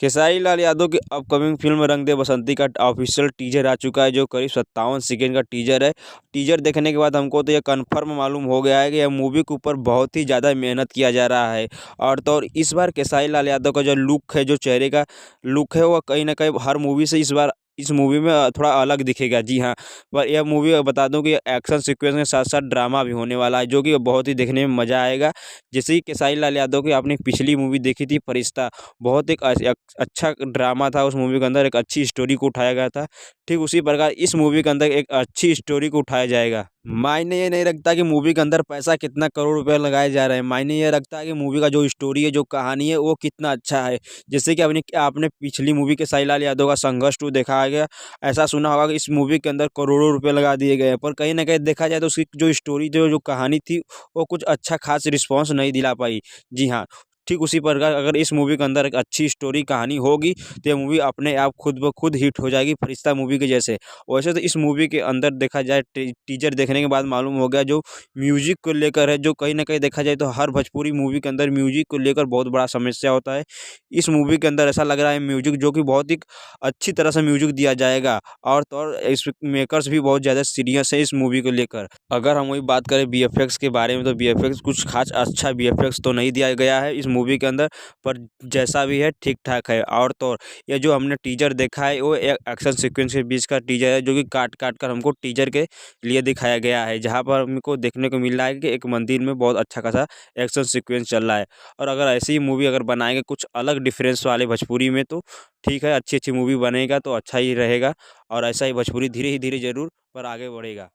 खेसारी लाल यादव की upcoming film रंग दे बसंती का ऑफिशियल टीजर आ चुका है, जो करीब 57 सेकंड का टीजर है। टीजर देखने के बाद हमको तो ये कन्फर्म मालूम हो गया है कि यह मूवी के ऊपर बहुत ही ज़्यादा मेहनत किया जा रहा है। और तो और इस बार खेसारी लाल यादव का जो लुक है, जो चेहरे का लुक है, वह कहीं न कहीं हर मूवी से इस बार इस मूवी में थोड़ा अलग दिखेगा। जी हाँ, पर यह मूवी बता दूँ कि एक्शन सीक्वेंस के साथ-साथ ड्रामा भी होने वाला है, जो कि बहुत ही देखने में मज़ा आएगा। जैसे ही खेसारी लाल यादव की आपने पिछली मूवी देखी थी फरिश्ता, बहुत एक अच्छा ड्रामा था। उस मूवी के अंदर एक अच्छी स्टोरी को उठाया गया था। ठीक उसी प्रकार इस मूवी के अंदर एक अच्छी स्टोरी को उठाया जाएगा। मायने ये नहीं रखता कि मूवी के अंदर पैसा कितना करोड़ रुपए लगाए जा रहे हैं, मायने ये रखता है कि मूवी का जो स्टोरी है, जो कहानी है, वो कितना अच्छा है। जैसे कि आपने आपने पिछली मूवी खेसारी लाल यादव का संघर्ष 2 देखा गया, ऐसा सुना होगा कि इस मूवी के अंदर करोड़ों रुपए लगा दिए गए हैं, पर कहीं न कहीं देखा जाए तो उसकी जो स्टोरी जो कहानी थी, वो कुछ अच्छा ख़ास रिस्पॉन्स नहीं दिला पाई। जी हाँ, ठीक उसी प्रकार अगर इस मूवी के अंदर एक अच्छी स्टोरी कहानी होगी, तो ये मूवी अपने आप खुद ब खुद हिट हो जाएगी फरिश्ता मूवी के जैसे। वैसे तो इस मूवी के अंदर देखा जाए टीजर देखने के बाद मालूम हो गया, जो म्यूज़िक को लेकर है, जो कहीं न कहीं देखा जाए तो हर भोजपुरी मूवी के अंदर म्यूज़िक को लेकर बहुत बड़ा समस्या होता है। इस मूवी के अंदर ऐसा लग रहा है म्यूज़िक जो कि बहुत ही अच्छी तरह से म्यूज़िक दिया जाएगा, और तो और इस मेकर्स भी बहुत ज़्यादा सीरियस है इस मूवी को लेकर। अगर हम वही बात करें बीएफएक्स के बारे में, तो बीएफएक्स कुछ ख़ास अच्छा बीएफएक्स तो नहीं दिया गया है इस मूवी के अंदर, पर जैसा भी है ठीक-ठाक है। और तो और ये जो हमने टीजर देखा है, वो एक एक्शन सीक्वेंस के बीच का टीजर है, जो कि काट-काट कर हमको टीजर के लिए दिखाया गया है, जहाँ पर हमको देखने को मिल रहा है कि एक मंदिर में बहुत अच्छा खासा एक्शन सीक्वेंस चल रहा है। और अगर ऐसी ही मूवी अगर बनाएँगे कुछ अलग डिफरेंस वाले भोजपुरी में, तो ठीक है, अच्छी-अच्छी मूवी बनेगा तो अच्छा ही रहेगा, और ऐसा ही भोजपुरी धीरे ही धीरे ज़रूर पर आगे बढ़ेगा।